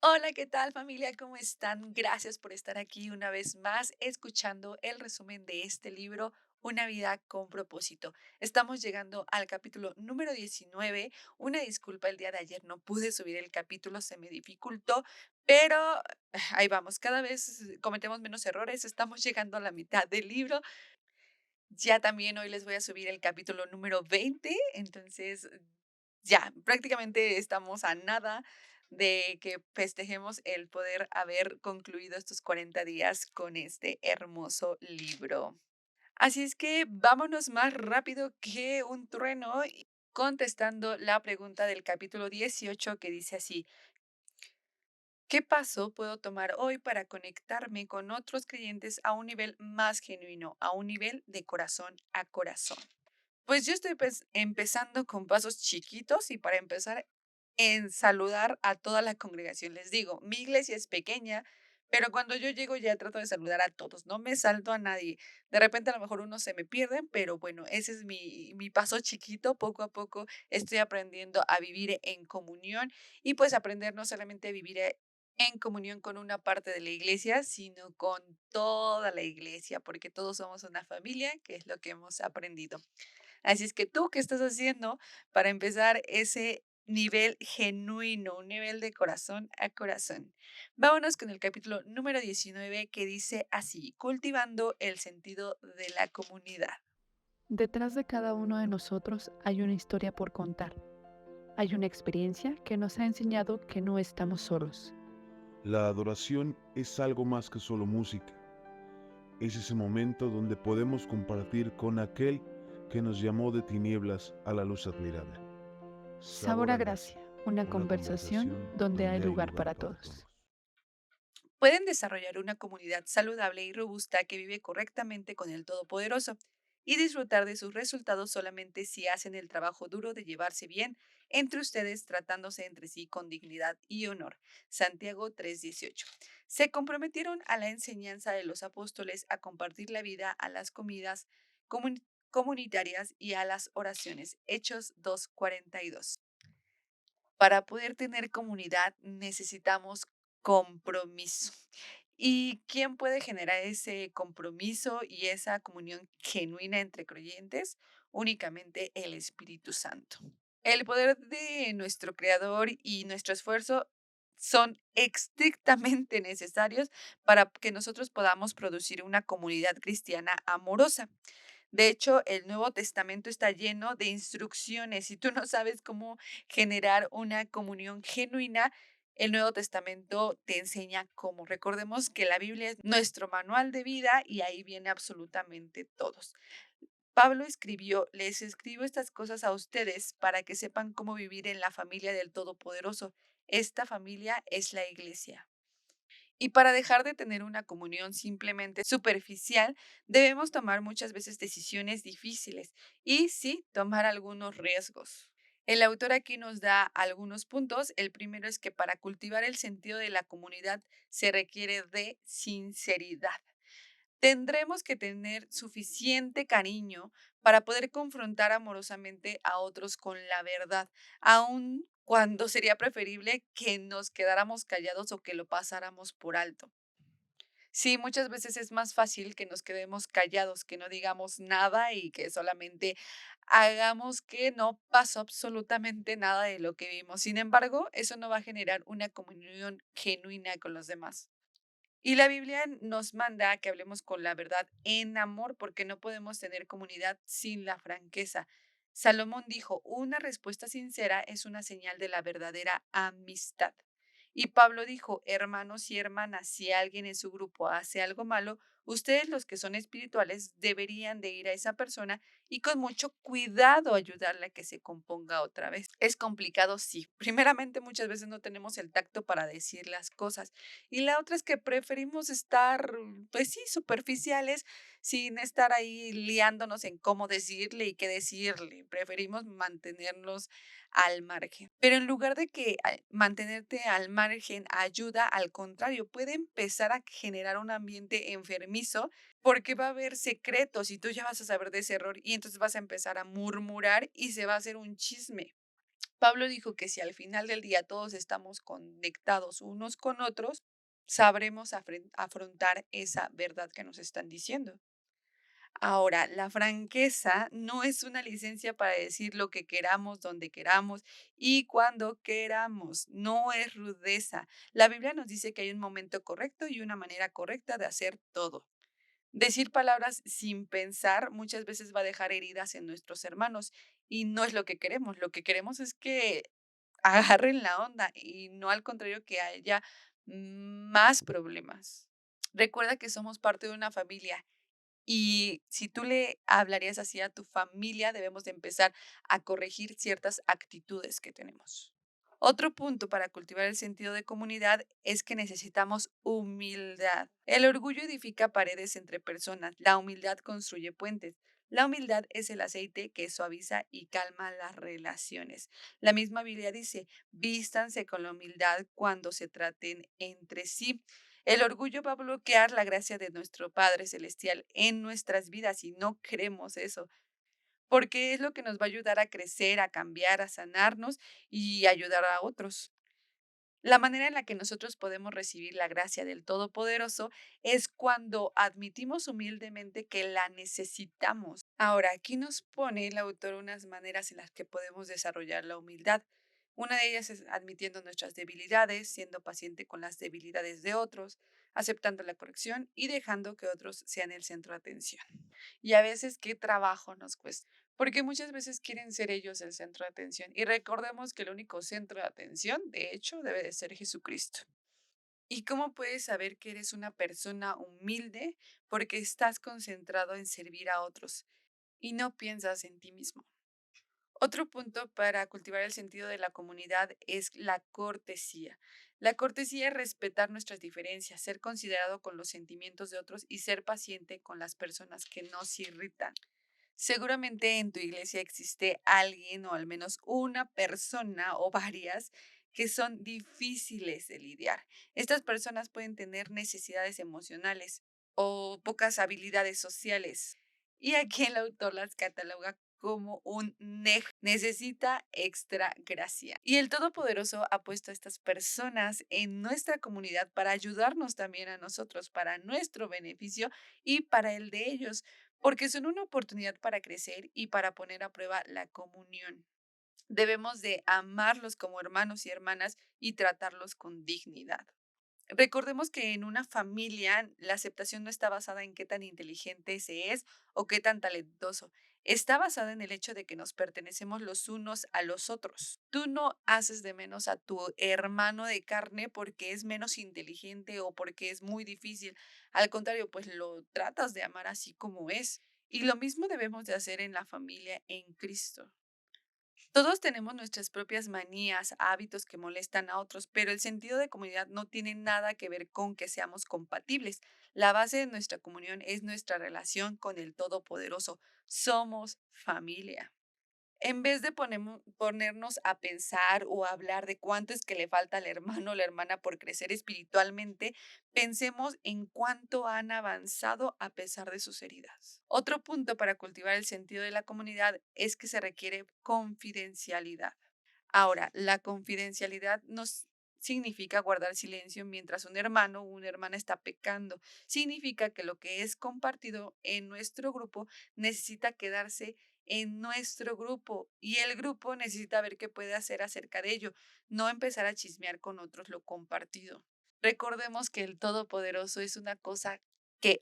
Hola, ¿qué tal familia? ¿Cómo están? Gracias por estar aquí una vez más escuchando el resumen de este libro, Una vida con propósito. Estamos llegando al capítulo número 19. Una disculpa, el día de ayer no pude subir el capítulo, se me dificultó, pero ahí vamos, cada vez cometemos menos errores, estamos llegando a la mitad del libro. Ya también hoy les voy a subir el capítulo número 20, entonces ya prácticamente estamos a nada de que festejemos el poder haber concluido estos 40 días con este hermoso libro. Así es que vámonos más rápido que un trueno contestando la pregunta del capítulo 18 que dice así: ¿qué paso puedo tomar hoy para conectarme con otros creyentes a un nivel más genuino, a un nivel de corazón a corazón? Pues yo estoy empezando con pasos chiquitos y para empezar en saludar a toda la congregación. Les digo, mi iglesia es pequeña, pero cuando yo llego ya trato de saludar a todos, no me salto a nadie. De repente a lo mejor unos se me pierden, pero bueno, ese es mi paso chiquito. Poco a poco estoy aprendiendo a vivir en comunión y pues aprender no solamente a vivir en comunión con una parte de la iglesia, sino con toda la iglesia, porque todos somos una familia, que es lo que hemos aprendido. Así es que tú, ¿qué estás haciendo para empezar ese nivel genuino, un nivel de corazón a corazón? Vámonos con el capítulo número 19 que dice así: cultivando el sentido de la comunidad. Detrás de cada uno de nosotros hay una historia por contar. Hay una experiencia que nos ha enseñado que no estamos solos. La adoración es algo más que solo música. Es ese momento donde podemos compartir con aquel que nos llamó de tinieblas a la luz admirable. Sabor Sabor a a gracia, gracia, una una conversación conversación donde hay donde hay lugar lugar para para todos. todos. Pueden desarrollar una comunidad saludable y robusta que vive correctamente con el Todopoderoso y disfrutar de sus resultados solamente si hacen el trabajo duro de llevarse bien entre ustedes, tratándose entre sí con dignidad y honor. Santiago 3:18. Se comprometieron a la enseñanza de los apóstoles, a compartir la vida, a las comidas comunitarias y a las oraciones. Hechos 2:42. Para poder tener comunidad necesitamos compromiso. ¿Y quién puede generar ese compromiso y esa comunión genuina entre creyentes? Únicamente el Espíritu Santo. El poder de nuestro Creador y nuestro esfuerzo son estrictamente necesarios para que nosotros podamos producir una comunidad cristiana amorosa. De hecho, el Nuevo Testamento está lleno de instrucciones. Si tú no sabes cómo generar una comunión genuina, el Nuevo Testamento te enseña cómo. Recordemos que la Biblia es nuestro manual de vida y ahí viene absolutamente todos. Pablo escribió: les escribo estas cosas a ustedes para que sepan cómo vivir en la familia del Todopoderoso. Esta familia es la iglesia. Y para dejar de tener una comunión simplemente superficial, debemos tomar muchas veces decisiones difíciles y sí, tomar algunos riesgos. El autor aquí nos da algunos puntos. El primero es que para cultivar el sentido de la comunidad se requiere de sinceridad. Tendremos que tener suficiente cariño para poder confrontar amorosamente a otros con la verdad, aun cuando sería preferible que nos quedáramos callados o que lo pasáramos por alto. Sí, muchas veces es más fácil que nos quedemos callados, que no digamos nada y que solamente hagamos que no pasó absolutamente nada de lo que vimos. Sin embargo, eso no va a generar una comunión genuina con los demás. Y la Biblia nos manda a que hablemos con la verdad en amor, porque no podemos tener comunidad sin la franqueza. Salomón dijo: una respuesta sincera es una señal de la verdadera amistad. Y Pablo dijo: hermanos y hermanas, si alguien en su grupo hace algo malo, ustedes los que son espirituales deberían de ir a esa persona y con mucho cuidado ayudarle a que se componga otra vez. Es complicado, sí. Primeramente, muchas veces no tenemos el tacto para decir las cosas. Y la otra es que preferimos estar, pues sí, superficiales, sin estar ahí liándonos en cómo decirle y qué decirle. Preferimos mantenernos al margen. Pero en lugar de que mantenerte al margen ayuda, al contrario, puede empezar a generar un ambiente enfermizo porque va a haber secretos y tú ya vas a saber de ese error y entonces vas a empezar a murmurar y se va a hacer un chisme. Pablo dijo que si al final del día todos estamos conectados unos con otros, sabremos afrontar esa verdad que nos están diciendo. Ahora, la franqueza no es una licencia para decir lo que queramos, donde queramos y cuando queramos. No es rudeza. La Biblia nos dice que hay un momento correcto y una manera correcta de hacer todo. Decir palabras sin pensar muchas veces va a dejar heridas en nuestros hermanos y no es lo que queremos. Lo que queremos es que agarren la onda y no al contrario que haya más problemas. Recuerda que somos parte de una familia y si tú le hablarías así a tu familia, debemos de empezar a corregir ciertas actitudes que tenemos. Otro punto para cultivar el sentido de comunidad es que necesitamos humildad. El orgullo edifica paredes entre personas, la humildad construye puentes. La humildad es el aceite que suaviza y calma las relaciones. La misma Biblia dice, vístanse con la humildad cuando se traten entre sí. El orgullo va a bloquear la gracia de nuestro Padre Celestial en nuestras vidas y no queremos eso, porque es lo que nos va a ayudar a crecer, a cambiar, a sanarnos y ayudar a otros. La manera en la que nosotros podemos recibir la gracia del Todopoderoso es cuando admitimos humildemente que la necesitamos. Ahora, aquí nos pone el autor unas maneras en las que podemos desarrollar la humildad. Una de ellas es admitiendo nuestras debilidades, siendo paciente con las debilidades de otros, aceptando la corrección y dejando que otros sean el centro de atención. Y a veces qué trabajo nos cuesta, porque muchas veces quieren ser ellos el centro de atención. Y recordemos que el único centro de atención, de hecho, debe de ser Jesucristo. ¿Y cómo puedes saber que eres una persona humilde? Porque estás concentrado en servir a otros y no piensas en ti mismo. Otro punto para cultivar el sentido de la comunidad es la cortesía. La cortesía es respetar nuestras diferencias, ser considerado con los sentimientos de otros y ser paciente con las personas que nos irritan. Seguramente en tu iglesia existe alguien o al menos una persona o varias que son difíciles de lidiar. Estas personas pueden tener necesidades emocionales o pocas habilidades sociales. Y aquí el autor las cataloga como un necesita extra gracia. Y el Todopoderoso ha puesto a estas personas en nuestra comunidad para ayudarnos también a nosotros, para nuestro beneficio y para el de ellos porque son una oportunidad para crecer y para poner a prueba la comunión. Debemos de amarlos como hermanos y hermanas y tratarlos con dignidad. Recordemos que en una familia la aceptación no está basada en qué tan inteligente se es o qué tan talentoso. Está basada en el hecho de que nos pertenecemos los unos a los otros. Tú no haces de menos a tu hermano de carne porque es menos inteligente o porque es muy difícil. Al contrario, pues lo tratas de amar así como es. Y lo mismo debemos de hacer en la familia en Cristo. Todos tenemos nuestras propias manías, hábitos que molestan a otros, pero el sentido de comunidad no tiene nada que ver con que seamos compatibles. La base de nuestra comunión es nuestra relación con el Todopoderoso. Somos familia. En vez de ponernos a pensar o a hablar de cuánto es que le falta al hermano o la hermana por crecer espiritualmente, pensemos en cuánto han avanzado a pesar de sus heridas. Otro punto para cultivar el sentido de la comunidad es que se requiere confidencialidad. Ahora, la confidencialidad no significa guardar silencio mientras un hermano o una hermana está pecando. Significa que lo que es compartido en nuestro grupo necesita quedarse en nuestro grupo y el grupo necesita ver qué puede hacer acerca de ello, no empezar a chismear con otros lo compartido. Recordemos que el Todopoderoso es una cosa que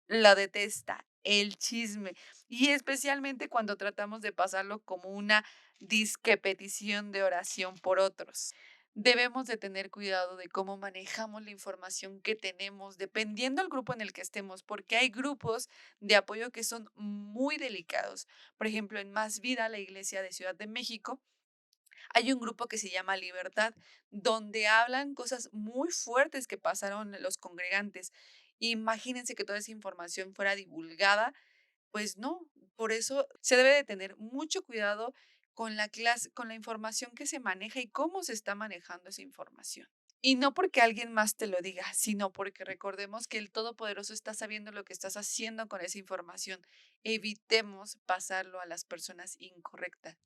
lo detesta, el chisme, y especialmente cuando tratamos de pasarlo como una disque petición de oración por otros. Debemos de tener cuidado de cómo manejamos la información que tenemos, dependiendo del grupo en el que estemos, porque hay grupos de apoyo que son muy delicados. Por ejemplo, en Más Vida, la iglesia de Ciudad de México, hay un grupo que se llama Libertad, donde hablan cosas muy fuertes que pasaron los congregantes. Imagínense que toda esa información fuera divulgada, pues no, por eso se debe de tener mucho cuidado con la clase, con la información que se maneja y cómo se está manejando esa información. Y no porque alguien más te lo diga, sino porque recordemos que el Todopoderoso está sabiendo lo que estás haciendo con esa información. Evitemos pasarlo a las personas incorrectas.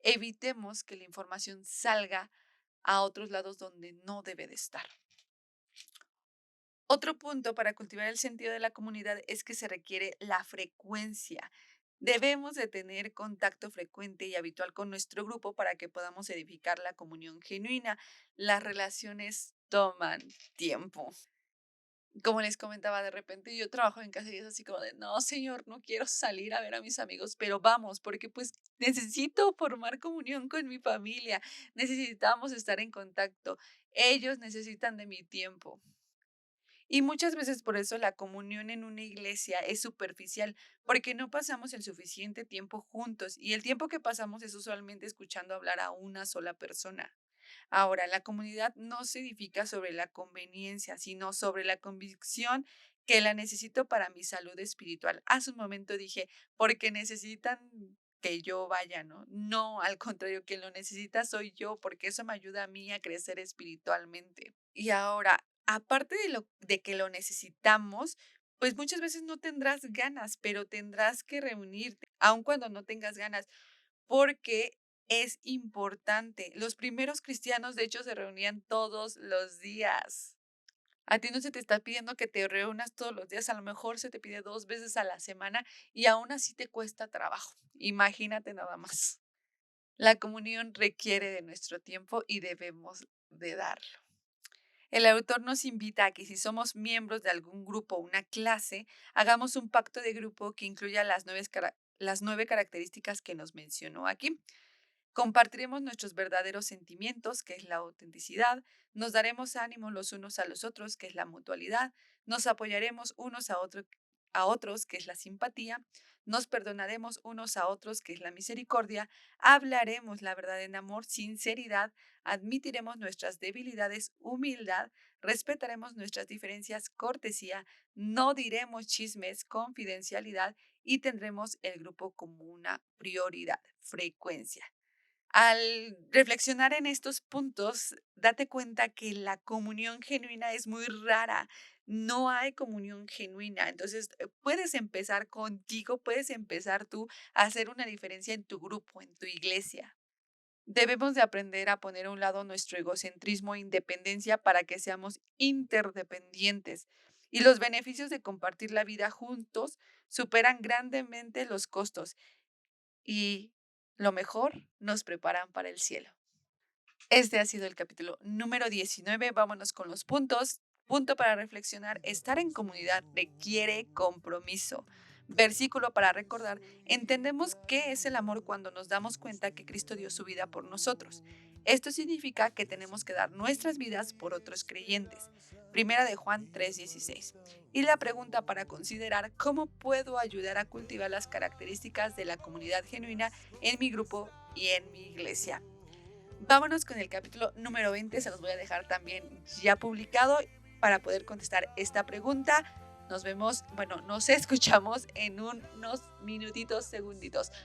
evitemos que la información salga a otros lados donde no debe de estar. Otro punto para cultivar el sentido de la comunidad es que se requiere la frecuencia. Debemos de tener contacto frecuente y habitual con nuestro grupo para que podamos edificar la comunión genuina. Las relaciones toman tiempo. Como les comentaba, de repente yo trabajo en casa y es así como de, no, señor, no quiero salir a ver a mis amigos, pero vamos, porque pues necesito formar comunión con mi familia, necesitamos estar en contacto, ellos necesitan de mi tiempo. Y muchas veces por eso la comunión en una iglesia es superficial, porque no pasamos el suficiente tiempo juntos y el tiempo que pasamos es usualmente escuchando hablar a una sola persona. Ahora, la comunidad no se edifica sobre la conveniencia, sino sobre la convicción que la necesito para mi salud espiritual. Hace un momento dije, porque necesitan que yo vaya, ¿no? No, al contrario, quien lo necesita soy yo, porque eso me ayuda a mí a crecer espiritualmente. Y ahora, aparte de que lo necesitamos, pues muchas veces no tendrás ganas, pero tendrás que reunirte, aun cuando no tengas ganas, porque es importante. Los primeros cristianos, de hecho, se reunían todos los días. A ti no se te está pidiendo que te reúnas todos los días, a lo mejor se te pide 2 veces a la semana y aún así te cuesta trabajo. Imagínate nada más. La comunión requiere de nuestro tiempo y debemos de darlo. El autor nos invita a que si somos miembros de algún grupo o una clase, hagamos un pacto de grupo que incluya las 9 características que nos mencionó aquí. Compartiremos nuestros verdaderos sentimientos, que es la autenticidad, nos daremos ánimo los unos a los otros, que es la mutualidad, nos apoyaremos unos a otros, que es la simpatía, nos perdonaremos unos a otros, que es la misericordia, hablaremos la verdad en amor, sinceridad, admitiremos nuestras debilidades, humildad, respetaremos nuestras diferencias, cortesía, no diremos chismes, confidencialidad y tendremos el grupo como una prioridad, frecuencia. Al reflexionar en estos puntos, date cuenta que la comunión genuina es muy rara. No hay comunión genuina. Entonces, puedes empezar contigo, puedes empezar tú a hacer una diferencia en tu grupo, en tu iglesia. Debemos de aprender a poner a un lado nuestro egocentrismo e independencia para que seamos interdependientes. Y los beneficios de compartir la vida juntos superan grandemente los costos y lo mejor, nos preparan para el cielo. Este ha sido el capítulo número 19. Vámonos con los puntos. Punto para reflexionar. Estar en comunidad requiere compromiso. Versículo para recordar. Entendemos qué es el amor cuando nos damos cuenta que Cristo dio su vida por nosotros. Esto significa que tenemos que dar nuestras vidas por otros creyentes. Primera de Juan 3:16. Y la pregunta para considerar: ¿cómo puedo ayudar a cultivar las características de la comunidad genuina en mi grupo y en mi iglesia? Vámonos con el capítulo número 20, se los voy a dejar también ya publicado para poder contestar esta pregunta. Nos vemos, bueno, nos escuchamos en unos minutitos, segunditos.